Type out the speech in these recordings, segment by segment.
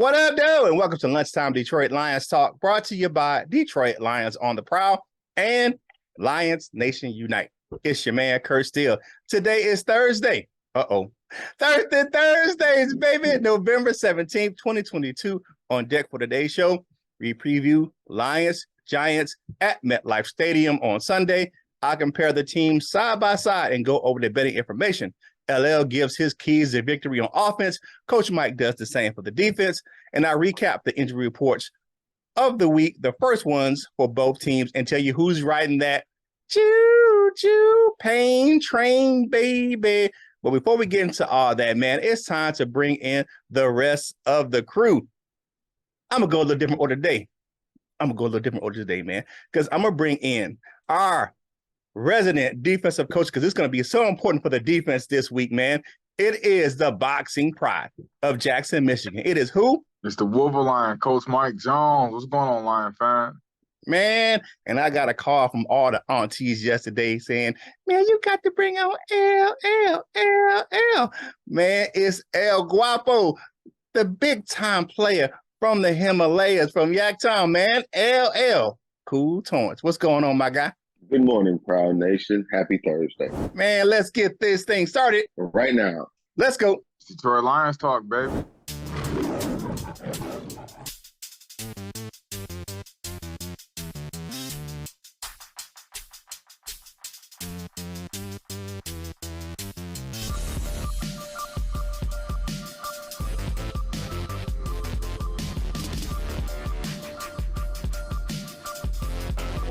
What up, dude? And welcome to Lunchtime Detroit Lions Talk, brought to you by Detroit Lions on the Prowl and Lions Nation Unite. It's your man, Curt Steele. Today is Thursday. Thursdays, baby. November 17th, 2022. On deck for today's show, we preview Lions, Giants at MetLife Stadium on Sunday. I compare the teams side by side and go over the betting information. LL gives his keys to victory on offense. Coach Mike does the same for the defense. And I recap the injury reports of the week, the first ones for both teams, and tell you who's riding that choo-choo pain train, baby. But before we get into all that, man, it's time to bring in the rest of the crew. I'm going to go a little different order today. Man, because I'm going to bring in our resident defensive coach, because it's going to be so important for the defense this week, man. It is the boxing pride of Jackson, Michigan. It is who? It's the Wolverine, Coach Mike Jones. What's going on, Lion fan? Man, and I got a call from all the aunties yesterday saying, man, you got to bring on L. Man, it's El Guapo, the big-time player from the Himalayas, from Yaktown, man. LL, Cool Torrance. What's going on, my guy? Good morning, Proud Nation. Happy Thursday. Man, let's get this thing started. Right now. Let's go. Detroit Lions talk, baby.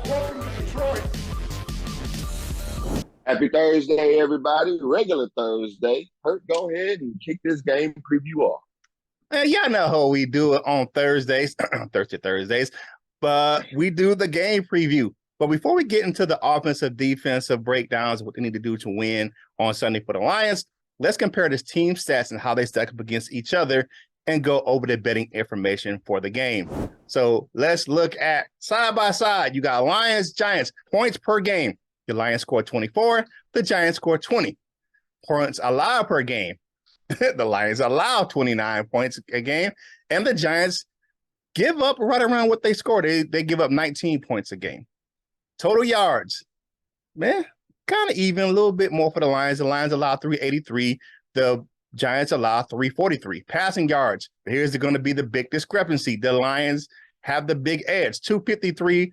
Welcome to Detroit. Happy Thursday, everybody. Regular Thursday. Curt, go ahead and kick this game preview off. Man, y'all know how we do it on Thursdays, Thursdays, but we do the game preview. But before we get into the offensive, defensive breakdowns, what they need to do to win on Sunday for the Lions, let's compare this team stats and how they stack up against each other and go over the betting information for the game. So let's look at side by side. You got Lions, Giants, points per game. The Lions scored 24. The Giants scored 20. Points allowed per game. The Lions allow 29 points a game. And the Giants give up right around what they scored. They give up 19 points a game. Total yards. Man, kind of even, a little bit more for the Lions. The Lions allow 383. The Giants allow 343. Passing yards. Here's going to be the big discrepancy. The Lions have the big edge. 253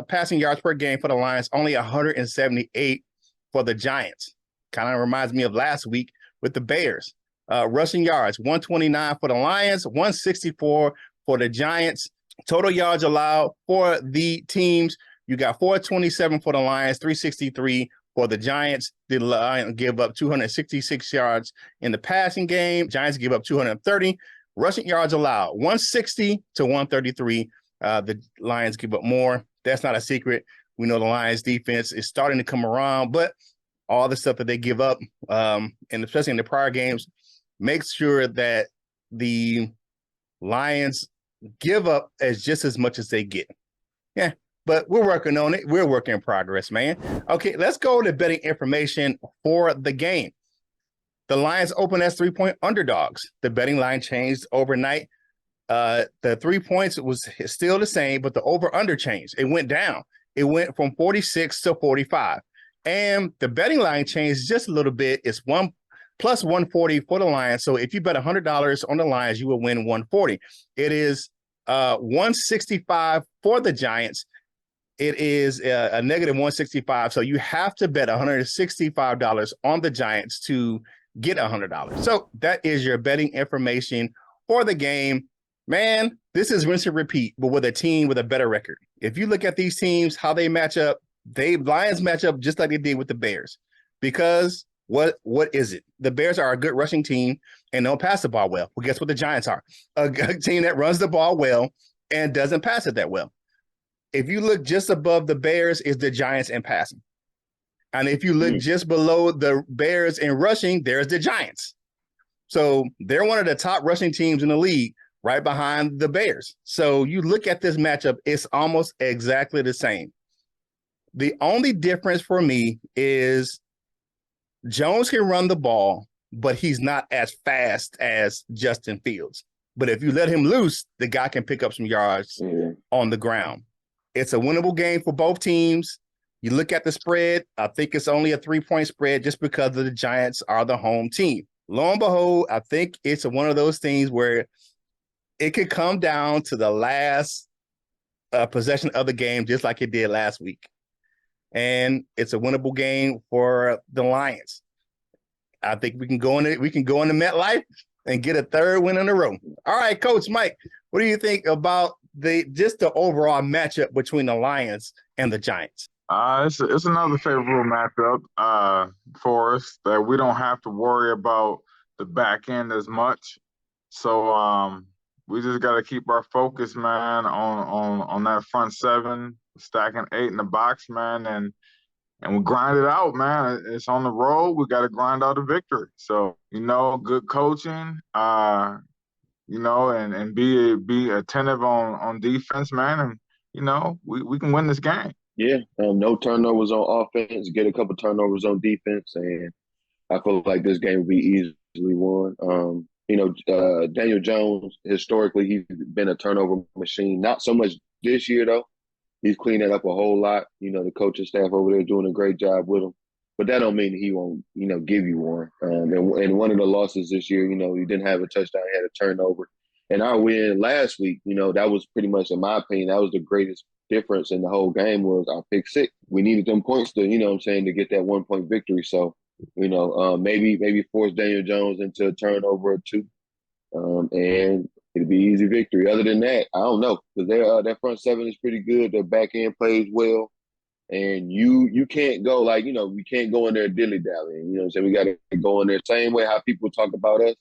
passing yards per game for the Lions, only 178 for the Giants. Kind of reminds me of last week with the Bears. Rushing yards, 129 for the Lions, 164 for the Giants. Total yards allowed for the teams, you got 427 for the Lions, 363 for the Giants. The Lions give up 266 yards in the passing game. Giants give up 230. Rushing yards allowed, 160 to 133. The Lions give up more. That's not a secret. We know the Lions defense is starting to come around, but all the stuff that they give up, and especially in the prior games, makes sure that the Lions give up just as much as they get. Yeah, but we're working on it. We're working in progress, man. Okay, let's go to betting information for the game. The Lions open as 3-point underdogs. The betting line changed overnight. The 3 points was still the same, but the over-under changed. It went down. It went from 46 to 45. And the betting line changed just a little bit. It's plus 140 for the Lions. So if you bet $100 on the Lions, you will win 140. It is 165 for the Giants. It is a negative 165. So you have to bet $165 on the Giants to get $100. So that is your betting information for the game. Man, this is rinse and repeat, but with a team with a better record. If you look at these teams, how they match up, Lions match up just like they did with the Bears. Because what is it? The Bears are a good rushing team and don't pass the ball well. Well, guess what the Giants are? A team that runs the ball well and doesn't pass it that well. If you look just above the Bears, is the Giants in passing. And if you look just below the Bears in rushing, there's the Giants. So they're one of the top rushing teams in the league, right behind the Bears. So you look at this matchup, it's almost exactly the same. The only difference for me is Jones can run the ball, but he's not as fast as Justin Fields. But if you let him loose, the guy can pick up some yards on the ground. It's a winnable game for both teams. You look at the spread, I think it's only a 3-point spread just because of the Giants are the home team. Lo and behold, I think it's one of those things where it could come down to the last possession of the game, just like it did last week. And it's a winnable game for the Lions. I think we can go into MetLife and get a third win in a row. All right, Coach Mike, what do you think about the overall matchup between the Lions and the Giants? It's another favorable matchup for us that we don't have to worry about the back end as much. So we just got to keep our focus, man, on that front seven, stacking 8 in the box, man, and we grind it out, man. It's on the road. We got to grind out a victory. So, good coaching, and be attentive on defense, man, and we can win this game. Yeah, no turnovers on offense, get a couple turnovers on defense, and I feel like this game will be easily won. Daniel Jones, historically, he's been a turnover machine. Not so much this year, though. He's cleaned that up a whole lot. The coaching staff over there doing a great job with him. But that don't mean he won't, give you one. And one of the losses this year, he didn't have a touchdown, he had a turnover. And our win last week, that was pretty much, in my opinion, that was the greatest difference in the whole game was our pick 6. We needed them points to, to get that 1-point victory. So, maybe force Daniel Jones into a turnover or 2. And it'll be easy victory. Other than that, I don't know, because their front seven is pretty good. Their back end plays well. And you can't go we can't go in there dilly-dallying. We got to go in there same way how people talk about us.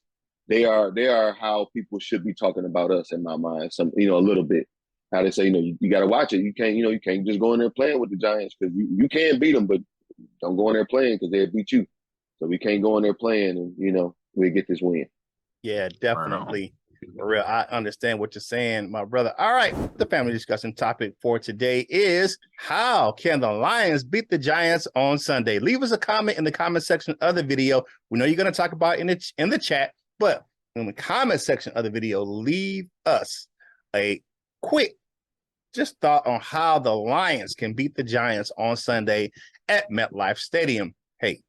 They are how people should be talking about us in my mind. Some a little bit. How they say, you got to watch it. You can't just go in there playing with the Giants because you can beat them, but don't go in there playing because they'll beat you. So we can't go in there playing and, we'll get this win. Yeah, definitely. For real, I understand what you're saying, my brother. All right, the family discussion topic for today is how can the Lions beat the Giants on Sunday? Leave us a comment in the comment section of the video. We know you're going to talk about it in the chat, but in the comment section of the video, leave us a quick just thought on how the Lions can beat the Giants on Sunday at MetLife Stadium. Hey,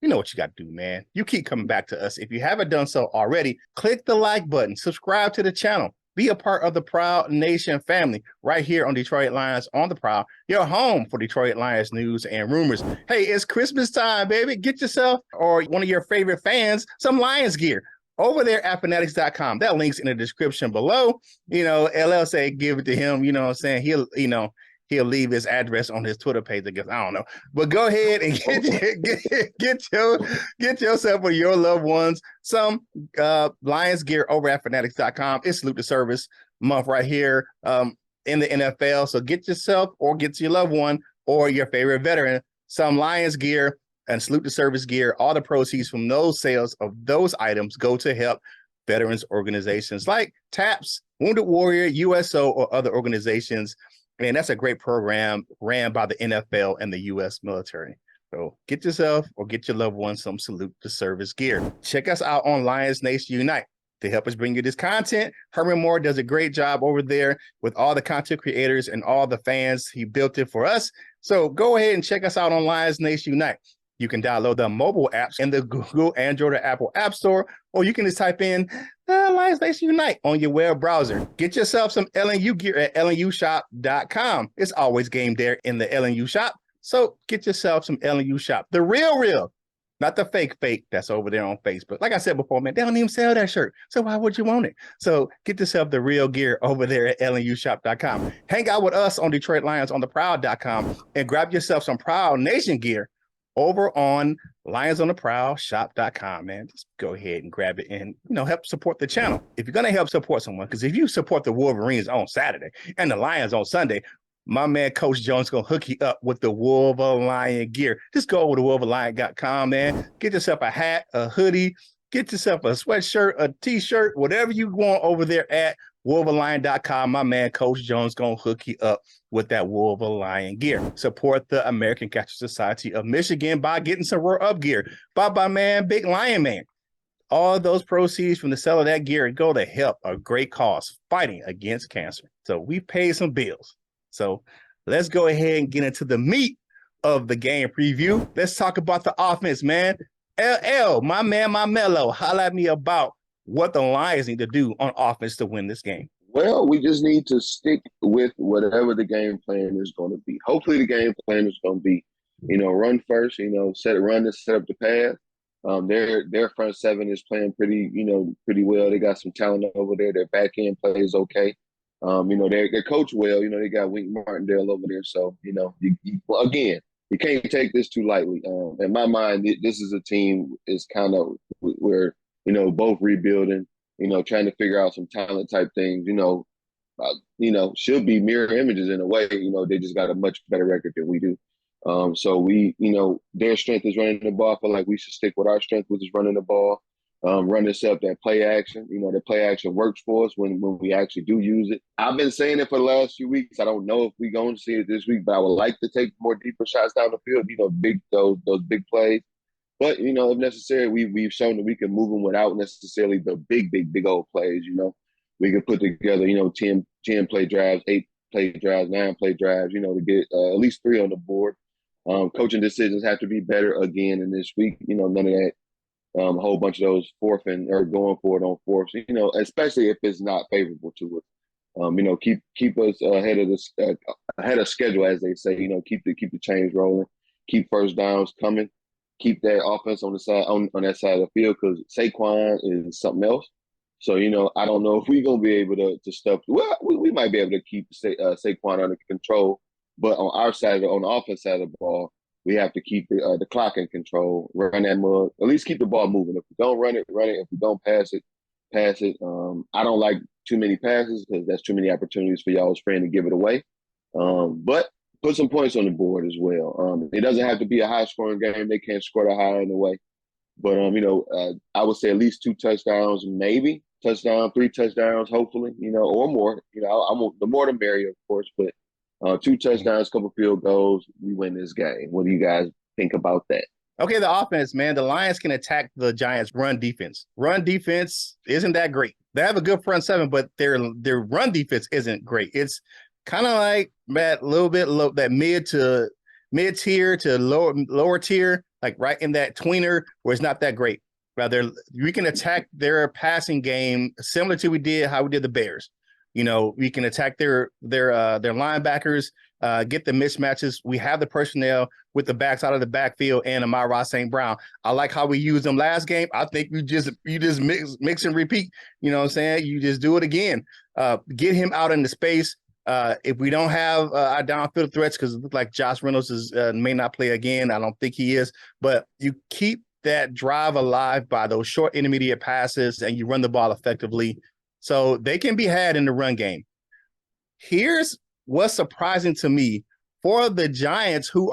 you know what you got to do, man. You keep coming back to us. If you haven't done so already, click the like button, subscribe to the channel, be a part of the Prowl Nation family right here on Detroit Lions on the Prowl, your home for Detroit Lions news and rumors. Hey, it's Christmas time, baby. Get yourself or one of your favorite fans some Lions gear over there at fanatics.com. That link's in the description below. LL say give it to him. You know what I'm saying? He'll leave his address on his Twitter page, I guess. I don't know. But go ahead and get yourself or your loved ones some Lions gear over at fanatics.com. It's Salute the Service month right here in the NFL. So get yourself or get to your loved one or your favorite veteran some Lions gear and Salute the Service gear. All the proceeds from those sales of those items go to help veterans organizations like TAPS, Wounded Warrior, USO, or other organizations. And that's a great program ran by the NFL and the U.S. military. So get yourself or get your loved ones some Salute the Service gear. Check us out on Lions Nation Unite to help us bring you this content. Herman Moore does a great job over there with all the content creators and all the fans. He built it for us. So go ahead and check us out on Lions Nation Unite. You can download the mobile apps in the Google, Android, or Apple App Store, or you can just type in Lions Nation Unite on your web browser. Get yourself some LNU gear at LNUshop.com. It's always game there in the LNU shop. So get yourself some LNU shop. The real, not the fake that's over there on Facebook. Like I said before, man, they don't even sell that shirt. So why would you want it? So get yourself the real gear over there at LNUshop.com. Hang out with us on Detroit Lions on the Prowl.com and grab yourself some Prowl Nation gear over on lionsontheprowlshop.com, man. Just go ahead and grab it and, help support the channel. If you're going to help support someone, because if you support the Wolverines on Saturday and the Lions on Sunday, my man, Coach Jones, going to hook you up with the Wolverine gear. Just go over to wolverine.com, man. Get yourself a hat, a hoodie, get yourself a sweatshirt, a t-shirt, whatever you want over there at wolverine.com. My man, Coach Jones, going to hook you up with that Wolverine gear. Support the American Cancer Society of Michigan by getting some Roar Up gear. Bye-bye, man. Big Lion Man. all of those proceeds from the sale of that gear go to help a great cause fighting against cancer. So we paid some bills. So let's go ahead and get into the meat of the game preview. Let's talk about the offense, man. LL, my man, my mellow, holla at me about what the Lions need to do on offense to win this game. Well, we just need to stick with whatever the game plan is going to be. Hopefully the game plan is going to be, run first, run to set up the pass. Their front seven is playing pretty well. They got some talent over there. Their back end play is okay. They're coached well. They got Wink Martindale over there. So, again, you can't take this too lightly. In my mind, this is a team is kind of where, both rebuilding, trying to figure out some talent type things, should be mirror images in a way. They just got a much better record than we do. So we, their strength is running the ball. I feel like we should stick with our strength, which is running the ball, run this up, that play action. The play action works for us when we actually do use it. I've been saying it for the last few weeks. I don't know if we're going to see it this week, but I would like to take more deeper shots down the field, those big plays. But, if necessary, we've shown that we can move them without necessarily the big old plays, We can put together, 10 play drives, 8 play drives, 9 play drives, to get at least 3 on the board. Coaching decisions have to be better again in this week. None of that, a whole bunch of those fourth or going for it on fourths, especially if it's not favorable to us. Keep us ahead of schedule, as they say, keep the chains rolling, keep first downs coming. Keep that offense on the side on that side of the field because Saquon is something else. So I don't know if we're gonna be able to stuff. Well, we might be able to keep Saquon under control, but on our side, on the offense side of the ball, we have to keep the clock in control. Run that mug. At least keep the ball moving. If we don't run it, run it. If we don't pass it, pass it. I don't like too many passes because that's too many opportunities for y'all's friend to give it away. But put some points on the board as well. It doesn't have to be a high-scoring game. They can't score that high in the way. But, I would say at least 2 touchdowns, maybe. 3 touchdowns, hopefully, or more. I want the more the merrier, of course. But 2 touchdowns, couple field goals, we win this game. What do you guys think about that? Okay, the offense, man. The Lions can attack the Giants' run defense. Run defense isn't that great. They have a good front seven, but their run defense isn't great. It's kind of like that little bit low, that mid tier to lower tier, like right in that tweener where it's not that great. Rather, we can attack their passing game similar to how we did the Bears. We can attack their linebackers, get the mismatches. We have the personnel with the backs out of the backfield and Amon-Ra St. Brown. I like how we used them last game. I think you just mix and repeat. You know what I'm saying? You just do it again. Get him out in the space. If we don't have our downfield threats, because it looks like Josh Reynolds may not play again. I don't think he is. But you keep that drive alive by those short intermediate passes, and you run the ball effectively. So they can be had in the run game. Here's what's surprising to me for the Giants, who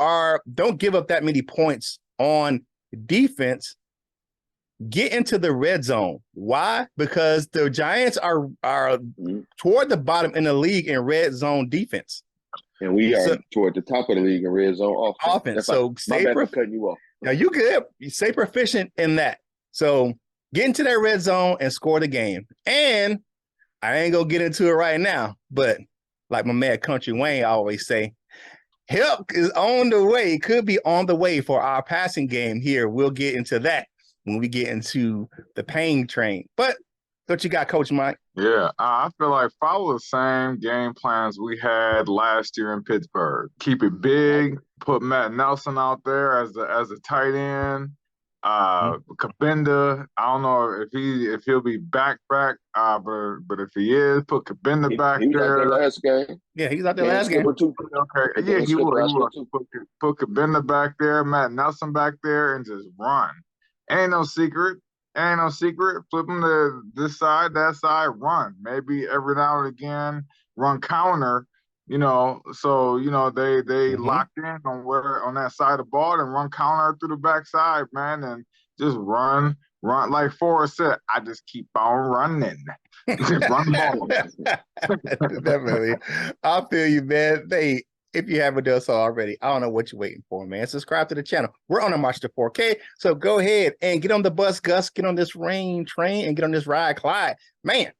don't give up that many points on defense, get into the red zone. Why? Because the Giants are toward the bottom in the league in red zone defense. And we are toward the top of the league in red zone offense. So cutting you off. Now you good. You stay proficient in that. So get into that red zone and score the game. And I ain't gonna get into it right now, but like my man Country Wayne always say, help is on the way. Could be on the way for our passing game here. We'll get into that when we get into the pain train. But what you got, Coach Mike? Yeah, I feel like follow the same game plans we had last year in Pittsburgh. Keep it big. Put Matt Nelson out there as a tight end. Kabinda, I don't know if he'll be back, but if he is, put Kabinda back he was there. Out there last game. Yeah, he's out there last game. Okay, yeah, he will. Put Kabinda back there, Matt Nelson back there, and just run. Ain't no secret. Flip them to this side, that side, run. Maybe every now and again, run counter. So they locked in on that side of the ball and run counter through the backside, man, and just run. Like Forrest said, I just keep on running. Just run the ball. Definitely. I feel you, man. If you haven't done so already, I don't know what you're waiting for, man. Subscribe to the channel. We're on a march to 4K. So go ahead and get on the bus, Gus, get on this rain train, and get on this ride, Clyde. Man,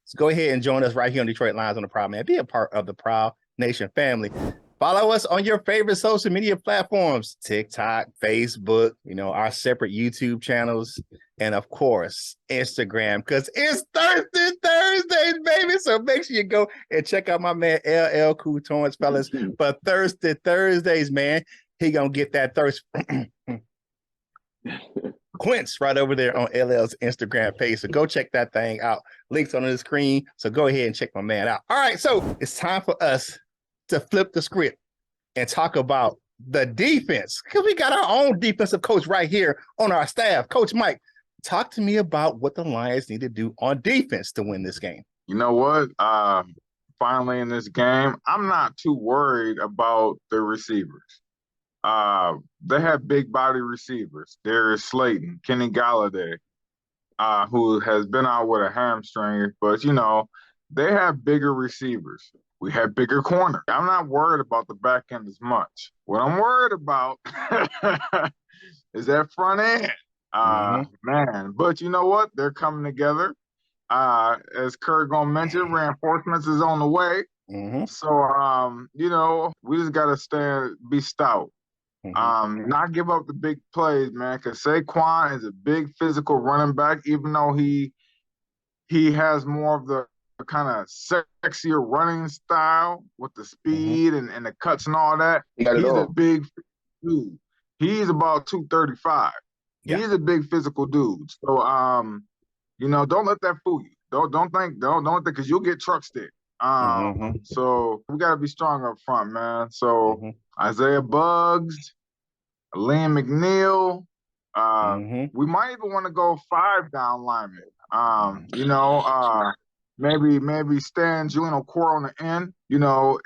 so go ahead and join us right here on Detroit Lions on the Prowl, man. Be a part of the Prowl Nation family. Follow us on your favorite social media platforms, TikTok, Facebook, our separate YouTube channels, and of course, Instagram, because it's Thursdays, baby. So make sure you go and check out my man, LL Cool Tones, fellas. But Thursdays, man, he gonna get that thirst quench right over there on LL's Instagram page. So go check that thing out. Links on the screen. So go ahead and check my man out. All right, so it's time for us to flip the script and talk about the defense, because we got our own defensive coach right here on our staff. Coach Mike, talk to me about what the Lions need to do on defense to win this game. You know what? Finally in this game, I'm not too worried about the receivers. They have big body receivers. There's Slayton, Kenny Galladay, who has been out with a hamstring, but they have bigger receivers. We have bigger corner. I'm not worried about the back end as much. What I'm worried about is that front end. Man, but you know what? They're coming together. As Curt gonna mention, reinforcements is on the way. So we just gotta be stout. Not give up the big plays, man, because Saquon is a big physical running back, even though he has more of the kind of sexier running style with the speed and the cuts and all that. He's a big dude. He's about 235. Yeah. He's a big physical dude. So don't let that fool you. Don't think because you'll get truck stick. So we gotta be strong up front, man. So Isaiah Buggs, Liam McNeil, we might even want to go 5 down linemen. Maybe Stan Julian O'Core on the end,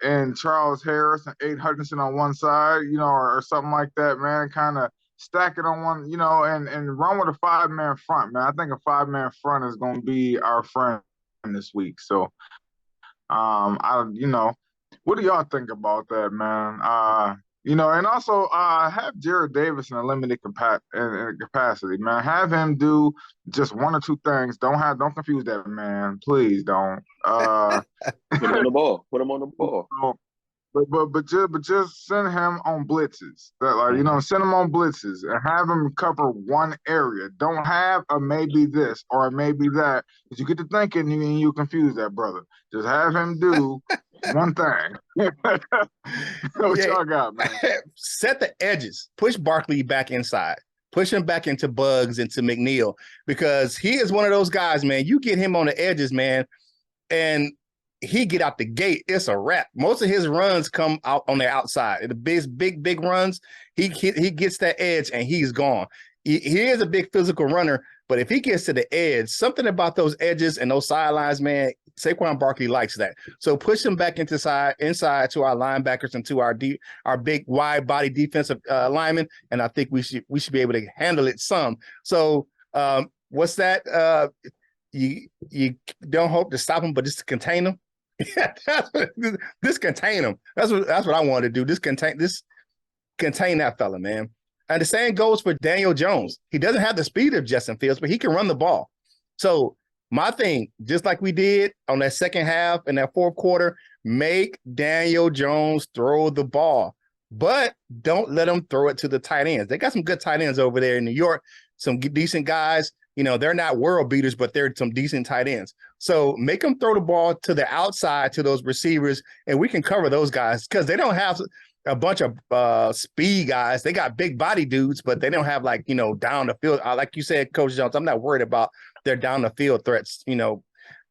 and Charles Harris and Abe Hutchinson on one side, or something like that, man. Kind of stack it on one, and run with a 5-man front, man. I think a 5-man front is going to be our friend this week. So, what do y'all think about that, man? And also have Jared Davis in a limited capacity, man. Have him do just 1 or 2 things. Don't confuse that, man. Please don't. Put him on the ball. Put him on the ball. But just send him on blitzes. Send him on blitzes and have him cover one area. Don't have a maybe this or a maybe that. Because you get to thinking and you confuse that, brother. Just have him do one thing. What y'all got, man? Set the edges. Push Barkley back inside. Push him back into Buggs, into McNeil, because he is one of those guys, man. You get him on the edges, man, and he get out the gate, it's a wrap. Most of his runs come out on the outside. The big runs, he gets that edge and he's gone. He is a big physical runner, but if he gets to the edge, something about those edges and those sidelines, man, Saquon Barkley likes that. So push him back inside to our linebackers and to our big wide body defensive linemen, and I think we should be able to handle it some. So what's that? You don't hope to stop him, but just to contain him. This contain him. That's what I want to do. This contain that fella, man. And the same goes for Daniel Jones. He doesn't have the speed of Justin Fields, but he can run the ball. So my thing, just like we did on that second half and that fourth quarter, make Daniel Jones throw the ball, but don't let him throw it to the tight ends. They got some good tight ends over there in New York, some decent guys. They're not world beaters, but they're some decent tight ends. So make them throw the ball to the outside to those receivers, and we can cover those guys because they don't have a bunch of speed guys. They got big body dudes, but they don't have down the field. Like you said, Coach Jones, I'm not worried about their down the field threats. Kenny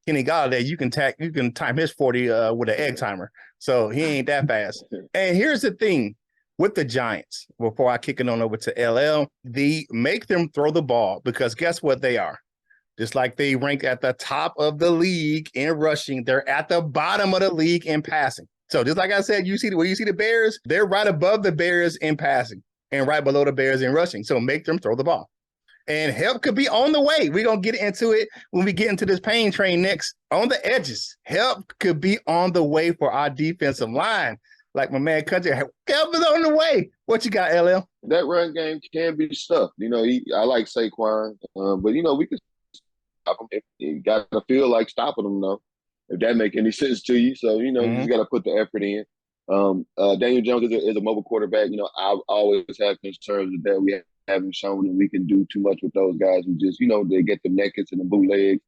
Galladay, you can time his 40 with an egg timer. So he ain't that fast. And here's the thing. With the Giants, before I kick it on over to LL, make them throw the ball, because guess what they are? Just like they rank at the top of the league in rushing, they're at the bottom of the league in passing. So just like I said, when you see the Bears, they're right above the Bears in passing and right below the Bears in rushing. So make them throw the ball. And help could be on the way. We're going to get into it when we get into this pain train next. On the edges, help could be on the way for our defensive line. like my man Country. Help is on the way. What you got, LL? That run game can be stuffed. I like Saquon, but we can stop him. You got to feel like stopping him, though, if that make any sense to you. So you just got to put the effort in. Daniel Jones is a mobile quarterback. I always have concerns with that. We haven't shown that we can do too much with those guys who just, they get the nakeds and the bootlegs,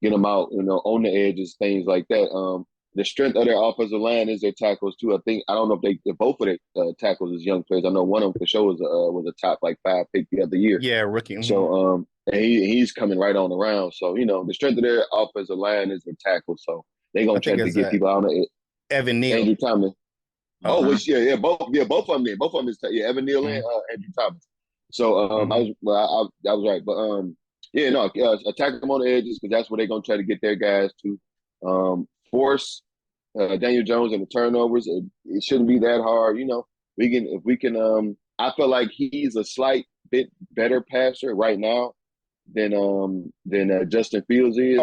get them out, on the edges, things like that. The strength of their offensive line is their tackles too. I don't know if both of their tackles is young players. I know one of them for sure was a top 5 pick the other year. Yeah, rookie. So and he's coming right on around. So the strength of their offensive line is their tackles. So they're gonna try to get people out of it. Evan Neal, Andrew Thomas. Oh, both of them. Both of them is Evan Neal and Andrew Thomas. So I was right, but attack them on the edges because that's where they're gonna try to get their guys to force Daniel Jones and the turnovers. It shouldn't be that hard, If we can, I feel like he's a slight bit better passer right now than Justin Fields is.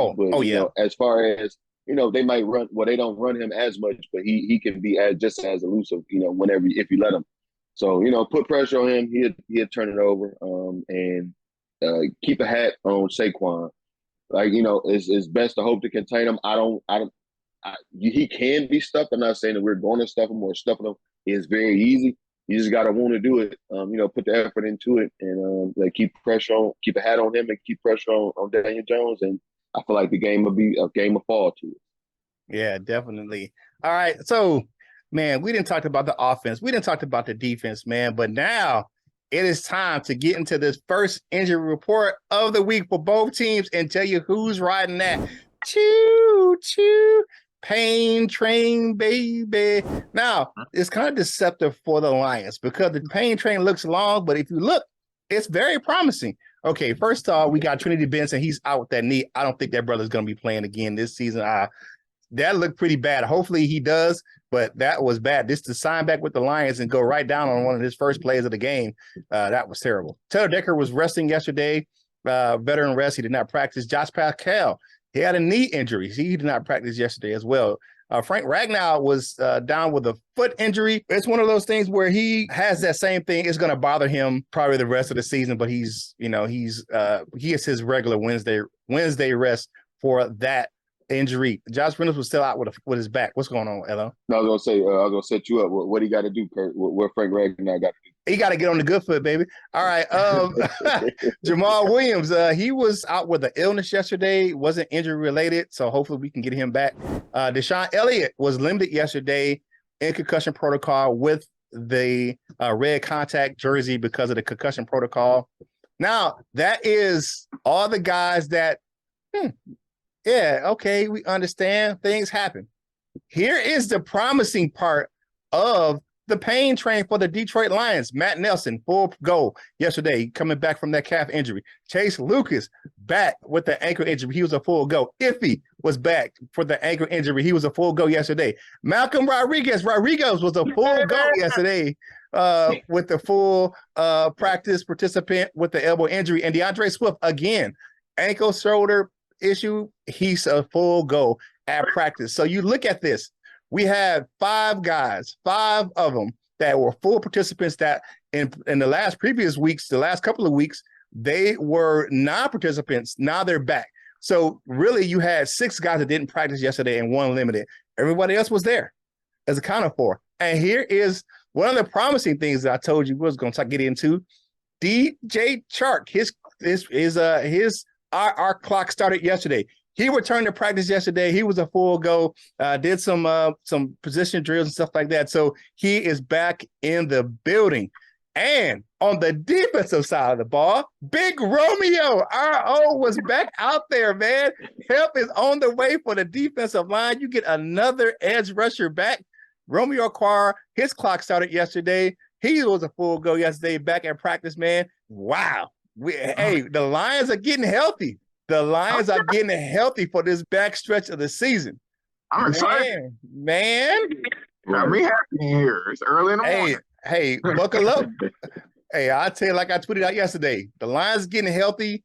As far as they might run. Well, they don't run him as much, but he can be just as elusive. Whenever if you let him. So put pressure on him. He'll turn it over. And keep a hat on Saquon. It's best to hope to contain him. He can be stuffed. I'm not saying that we're going to stuff him or stuffing him. It's very easy. You just got to want to do it. Put the effort into it and keep a hat on him and keep pressure on Daniel Jones. And I feel like the game will be a game of fall to it. Yeah, definitely. All right. So, man, we didn't talk about the offense. We didn't talk about the defense, man. But now it is time to get into this first injury report of the week for both teams and tell you who's riding that. Choo, choo. Pain train, baby. Now, it's kind of deceptive for the Lions because the pain train looks long, but if you look, it's very promising. Okay, first off, we got Trinity Benson. He's out with that knee. I don't think that brother's going to be playing again this season. That looked pretty bad. Hopefully he does, but that was bad. This to sign back with the Lions and go right down on one of his first plays of the game, that was terrible. Taylor Decker was resting yesterday, veteran rest. He did not practice. Josh Pascal, he had a knee injury. He did not practice yesterday as well. Frank Ragnow was down with a foot injury. It's one of those things where he has that same thing. It's going to bother him probably the rest of the season, but he has his regular Wednesday rest for that injury. Josh Reynolds was still out with his back. What's going on, Elo? No, I was gonna set you up. What he got to do, Curt? What Frank Ragnow got to do? He got to get on the good foot, baby. All right. Jamal Williams, he was out with an illness yesterday. Wasn't injury related, so hopefully we can get him back. Deshaun Elliott was limited yesterday in concussion protocol with the red contact jersey because of the concussion protocol. Now, that is all the guys that, yeah, okay, we understand. Things happen. Here is the promising part of the pain train for the Detroit Lions. Matt Nelson, full go yesterday, coming back from that calf injury. Chase Lucas, back with the ankle injury. He was a full go. Iffy was back for the ankle injury. He was a full go yesterday. Malcolm Rodriguez was a full go yesterday with the full practice participant with the elbow injury. And DeAndre Swift, again, ankle, shoulder issue. He's a full go at practice. So you look at this. We had 5 guys, 5 of them that were full participants that in the last couple of weeks, they were non-participants. Now they're back. So really you had 6 guys that didn't practice yesterday and 1 limited. Everybody else was there as accounted for. And here is one of the promising things that I told you we was going to get into. DJ Chark, our clock started yesterday. He returned to practice yesterday. He was a full go, did some position drills and stuff like that. So he is back in the building. And on the defensive side of the ball, Big Romeo, RO, was back out there, man. Help is on the way for the defensive line. You get another edge rusher back. Romeo Carr, his clock started yesterday. He was a full go yesterday, back at practice, man. Wow. The Lions are getting healthy. The Lions are getting healthy for this back stretch of the season. I'm excited. Man. Got me happy here. It's early in the morning. Hey, buckle up. Hey, I'll tell you like I tweeted out yesterday. The Lions getting healthy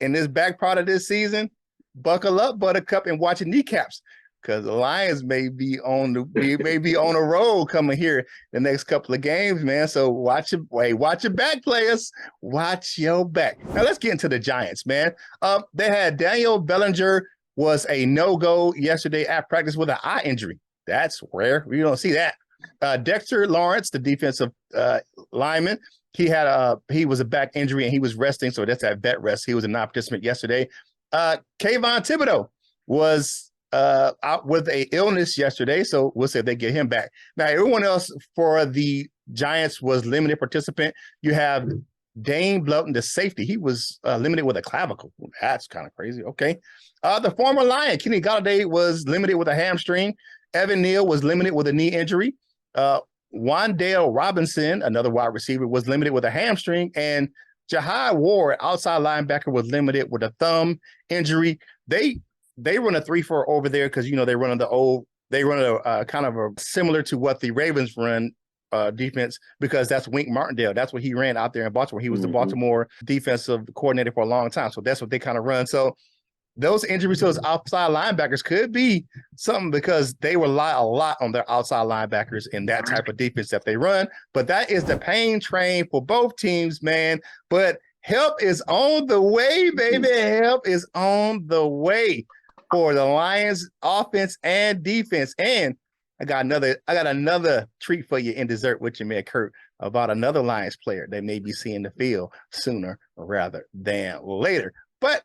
in this back part of this season. Buckle up, Buttercup, and watch your kneecaps. because the Lions may be on a roll coming here the next couple of games, man. So watch your back, players. Watch your back. Now let's get into the Giants, man. They had Daniel Bellinger was a no-go yesterday at practice with an eye injury. That's rare. We don't see that. Dexter Lawrence, the defensive lineman, he was a back injury and he was resting, so that's that vet rest. He was a non-participant yesterday. Kayvon Thibodeau was out with a illness yesterday, so we'll see if they get him back. Now, everyone else for the Giants was limited participant. You have Dane Bloughton, the safety. He was limited with a clavicle. That's kind of crazy. Okay. The former Lion, Kenny Golladay, was limited with a hamstring. Evan Neal was limited with a knee injury. Wan'Dale Robinson, another wide receiver, was limited with a hamstring. And Jahai Ward, outside linebacker, was limited with a thumb injury. They run a 3-4 over there because, they run a kind of similar to what the Ravens run defense, because that's Wink Martindale. That's what he ran out there in Baltimore. He was the Baltimore defensive coordinator for a long time. So that's what they kind of run. So those injuries to those outside linebackers could be something because they rely a lot on their outside linebackers in that type of defense that they run. But that is the pain train for both teams, man. But help is on the way, baby. Help is on the way for the Lions offense and defense. And I got another treat for you in Dessert with your man Curt about another Lions player that may be seeing the field sooner rather than later. But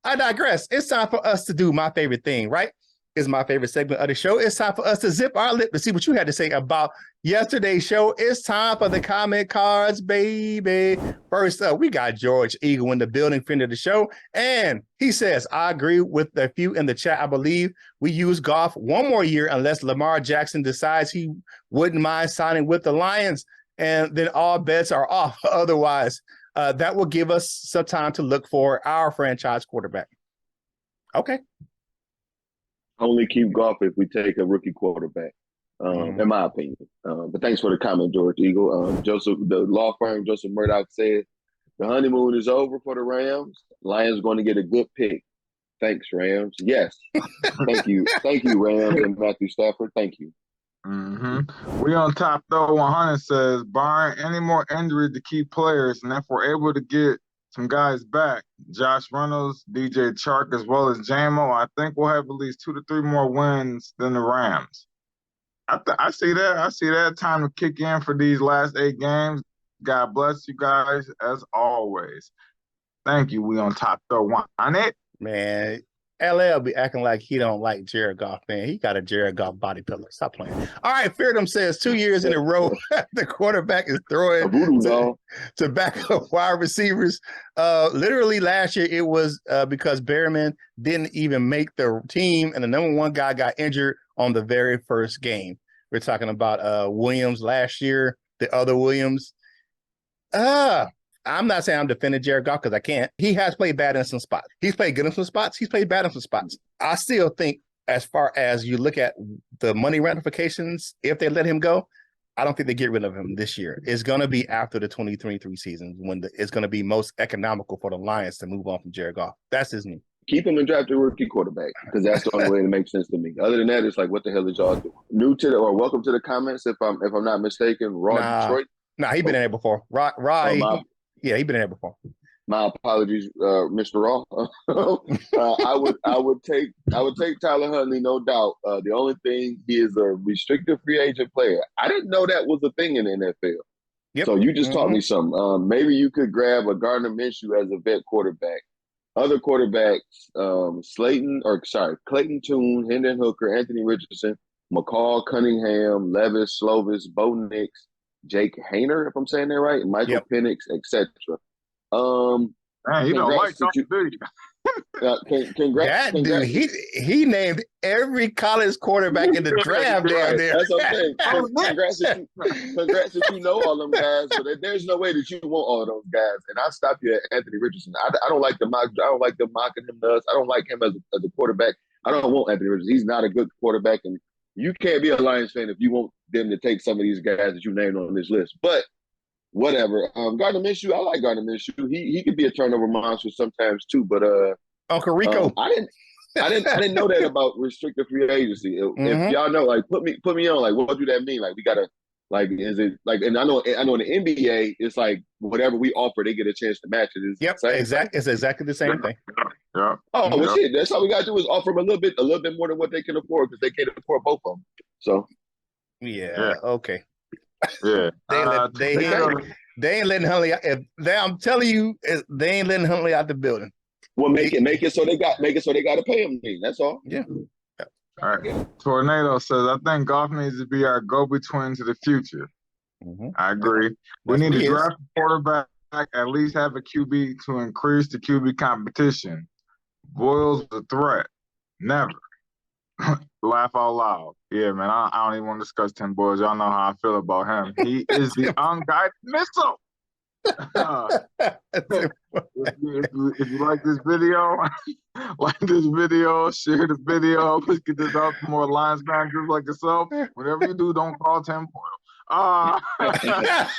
I digress. It's time for us to do my favorite thing, right? It's my favorite segment of the show. It's time for us to zip our lip to see what you had to say about yesterday's show. It's time for the comment cards, baby. First up, we got George Eagle in the building, friend of the show. And he says, I agree with a few in the chat. I believe we use Goff one more year unless Lamar Jackson decides he wouldn't mind signing with the Lions. And then all bets are off otherwise. That will give us some time to look for our franchise quarterback. Okay. Only keep Goff if we take a rookie quarterback, in my opinion. But thanks for the comment, George Eagle. The law firm Joseph Murdoch said the honeymoon is over for the Rams. Lions going to get a good pick. Thanks, Rams. Yes. Thank you. Thank you, Rams and Matthew Stafford. Thank you. We on top though. 100 says, barring any more injuries to key players, and if we're able to get some guys back, Josh Reynolds, DJ Chark, as well as JMO, I think we'll have at least 2 to 3 more wins than the Rams. I see that. I see that time to kick in for these last 8 games. God bless you guys as always. Thank you. We on top though. 100. Man, LL be acting like he don't like Jared Goff, man. He got a Jared Goff body pillow. Stop playing. All right, Feardom says 2 years in a row, the quarterback is throwing to backup wide receivers. Literally last year, it was because Behrman didn't even make the team, and the number 1 guy got injured on the very first game. We're talking about Williams last year, the other Williams. I'm not saying I'm defending Jared Goff because I can't. He has played bad in some spots. He's played good in some spots. He's played bad in some spots. I still think as far as you look at the money ramifications, if they let him go, I don't think they get rid of him this year. It's going to be after the 2023 season when it's going to be most economical for the Lions to move on from Jared Goff. That's his name. Keep him and draft a rookie quarterback because that's the only way it makes sense to me. Other than that, it's like, what the hell is y'all doing? Welcome to the comments, if I'm not mistaken. Detroit. Nah, he been in there before. Yeah, he's been in there before. My apologies, Mr. Raw. I would take Tyler Huntley, no doubt. The only thing, he is a restricted free agent player. I didn't know that was a thing in the NFL. Yep. So you just taught me something. Maybe you could grab a Gardner Minshew as a vet quarterback. Other quarterbacks, Clayton Tune, Hendon Hooker, Anthony Richardson, McCall Cunningham, Levis, Slovis, Bo Nix, Jake Hayner, if I'm saying that right, Michael Penix, etc. Man, you don't like something, do you? Congrats, dude, he named every college quarterback in the draft down there. That's okay. Congrats if you know all them guys, but there's no way that you want all of those guys. And I'll stop you at Anthony Richardson. I don't like the mock. I don't like them mocking him to us. I don't like him as a quarterback. I don't want Anthony Richardson. He's not a good quarterback, and you can't be a Lions fan if you want them to take some of these guys that you named on this list. But whatever. Gardner Minshew, I like Gardner Minshew. He could be a turnover monster sometimes too. But Uncle Rico, I didn't know that about restricted free agency. If y'all know, like, put me on. Like, what do that mean? Like, we gotta, like, is it like? And I know in the NBA, it's like whatever we offer, they get a chance to match it. Is Yep, exactly. It's exactly the same thing. Yeah. Oh well, shit. That's all we gotta do is offer them a little bit more than what they can afford because they can't afford both of them. So yeah. Okay. Yeah. They ain't letting Huntley. I'm telling you, they ain't letting Huntley out the building. well, make it so they got to pay him. Then that's all. Yeah. All right. Tornado says, I think Goff needs to be our go-between to the future. I agree. We need to draft a quarterback, at least have a QB to increase the QB competition. Boyle's a threat. Never. Laugh out loud. Yeah, man, I don't even want to discuss Tim Boyle. Y'all know how I feel about him. He is the unguided missile. If you like this video, share the video. Let's get this out to more Lions managers like yourself. Whatever you do, don't call Tim Boyle. What you got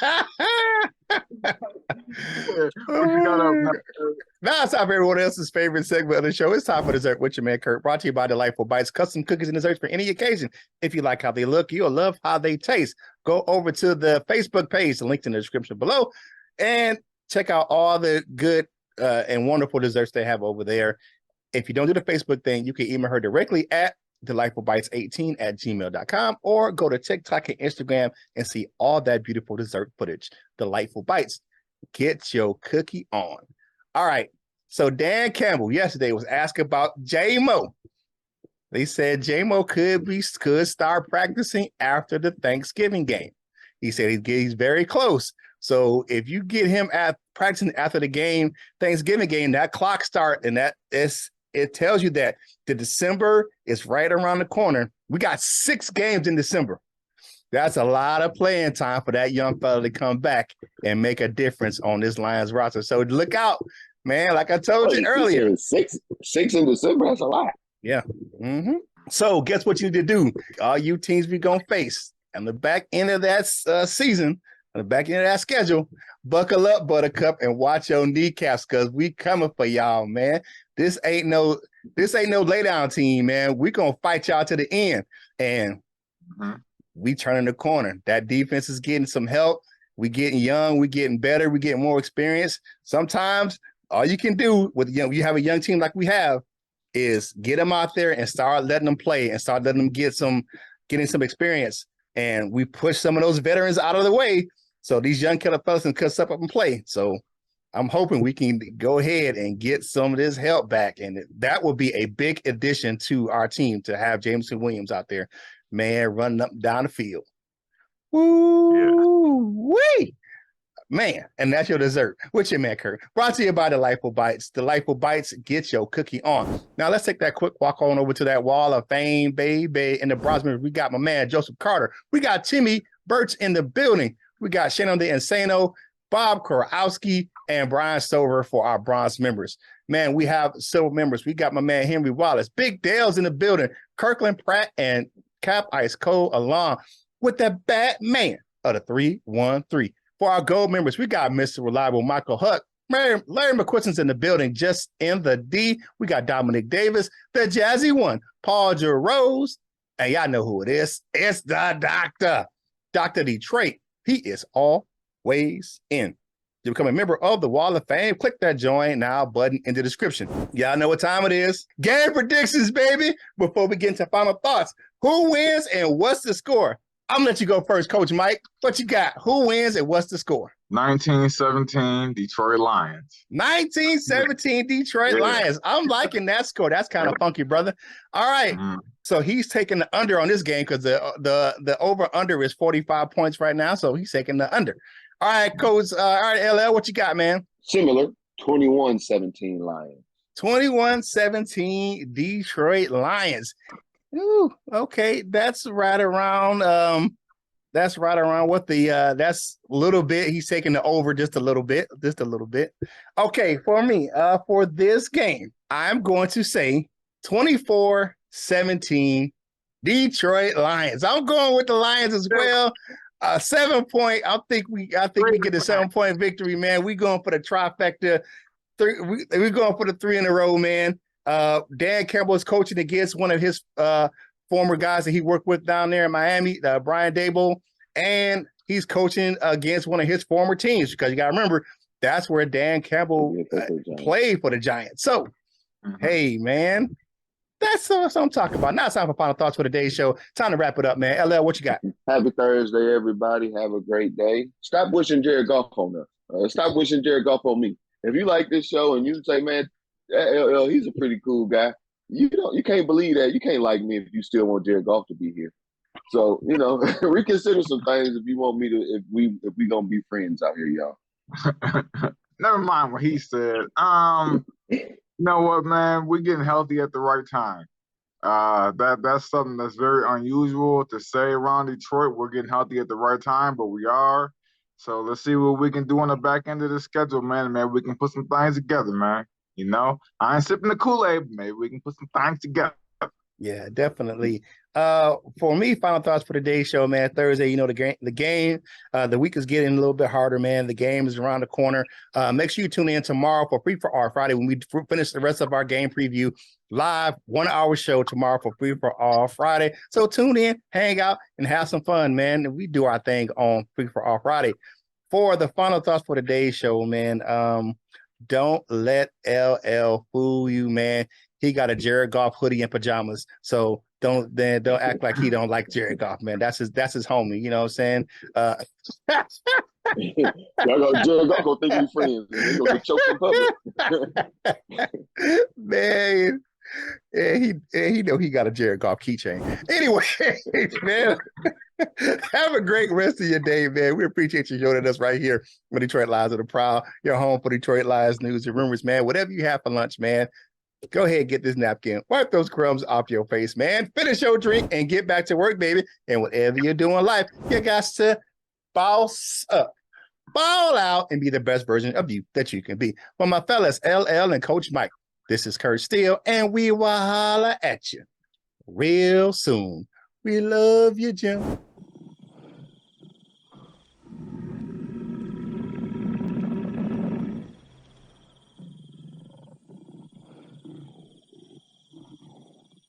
up now? Now it's time for everyone else's favorite segment of the show. It's time for Dessert with your man Curt, brought to you by Delightful Bites, custom cookies and desserts for any occasion. If you like how they look, you'll love how they taste. Go over to the Facebook page, the link's in the description below, and check out all the good and wonderful desserts they have over there. If you don't do the Facebook thing, you can email her directly at delightfulbites18@gmail.com or go to TikTok and Instagram and see all that beautiful dessert footage. Delightful Bites. Get your cookie on. All right. So Dan Campbell yesterday was asked about J-Mo. They said J-Mo could start practicing after the Thanksgiving game. He said he's very close. So if you get him at practicing after the game, Thanksgiving game, that clock start, and it tells you that the December is right around the corner. We got 6 games in December. That's a lot of playing time for that young fella to come back and make a difference on this Lions roster. So look out, man. Like I told you earlier. 6 in December, that's a lot. Yeah. So guess what you need to do? All you teams we going to face on the back end of that season, on the back end of that schedule, buckle up, Buttercup, and watch your kneecaps because we coming for y'all, man. This ain't no lay down team, man. We gonna fight y'all to the end, and we turning the corner. That defense is getting some help. We getting young. We getting better. We getting more experience. Sometimes all you can do with you have a young team like we have is get them out there and start letting them play and start letting them getting some experience. And we push some of those veterans out of the way so these young killer fellas can step up and play. So I'm hoping we can go ahead and get some of this help back. And that will be a big addition to our team to have Jameson Williams out there, man, running up and down the field. Woo-wee! Man, and that's your dessert with your man Curt. Brought to you by Delightful Bites. Delightful Bites, get your cookie on. Now let's take that quick walk on over to that wall of fame, baby. In the bronze members, we got my man Joseph Carter. We got Timmy Birch in the building. We got Shannon the Insano, Bob Korowski, and Brian Stover for our bronze members. Man, we have silver members. We got my man Henry Wallace. Big Dale's in the building. Kirkland Pratt and Cap Ice Cole along with the Batman of the 313. For our gold members, we got Mr. Reliable Michael Huck. Larry McQuiston's in the building, just in the D. We got Dominic Davis, the Jazzy One, Paul Jarose, and y'all know who it is. It's the Doctor, Dr. Detroit. He is always in. To become a member of the Wall of Fame, click that join now button in the description. Y'all know what time it is. Game predictions, baby. Before we get into final thoughts, who wins and what's the score? I'm gonna let you go first, Coach Mike. What you got? Who wins and what's the score? 1917 Detroit Lions. 1917 Detroit Lions. I'm liking that score. That's kind of funky, brother. All right. So he's taking the under on this game because the over-under is 45 points right now. So he's taking the under. All right, Coach. All right, LL, what you got, man? Similar, 21-17 Lions. 21-17 Detroit Lions. Ooh, okay. That's right around what that's a little bit. He's taking the over just a little bit. Okay, for me, for this game, I'm going to say 24-17 Detroit Lions. I'm going with the Lions as well. 7 point. I think we get a 7-point victory, man. We going for the trifecta. We're going for the 3 in a row, man. Dan Campbell is coaching against one of his former guys that he worked with down there in Miami, Brian Dable, and he's coaching against one of his former teams because you got to remember that's where Dan Campbell played for the Giants. So, hey, man, that's what I'm talking about. Now it's time for final thoughts for today's show. Time to wrap it up, man. LL, what you got? Happy Thursday, everybody. Have a great day. Stop wishing Jared Goff on us. Stop wishing Jared Goff on me. If you like this show and you say, man, LL, he's a pretty cool guy. You can't believe that. You can't like me if you still want Jared Goff to be here. So, reconsider some things if you want me to, if we gonna be friends out here, y'all. Never mind what he said. You know what, man? We're getting healthy at the right time. That's something that's very unusual to say around Detroit. We're getting healthy at the right time, but we are. So let's see what we can do on the back end of the schedule, man. Maybe we can put some things together, man. I ain't sipping the Kool-Aid, but maybe we can put some things together. Yeah, definitely. For me, final thoughts for today's show, man. Thursday, the week is getting a little bit harder, man. The game is around the corner. Make sure you tune in tomorrow for Free for All Friday when we finish the rest of our game preview live 1 hour show tomorrow for Free for All Friday. So tune in, hang out, and have some fun, man. And we do our thing on Free for All Friday. For the final thoughts for today's show, man, don't let LL fool you, man. He got a Jared Goff hoodie and pajamas. So don't act like he don't like Jared Goff, man. That's his homie. You know what I'm saying? Jared Goff gonna think we friends. And they gonna get choked in public. Man. He know he got a Jared Goff keychain. Anyway, man, have a great rest of your day, man. We appreciate you joining us right here on Detroit Lives of the Prowl, your home for Detroit Lives news and rumors, man. Whatever you have for lunch, man, go ahead and get this napkin. Wipe those crumbs off your face, man. Finish your drink and get back to work, baby. And whatever you're doing in life, you got to boss up, ball out, and be the best version of you that you can be. For my fellas, LL and Coach Mike, this is Curt Steele, and we will holler at you real soon. We love you, Jim.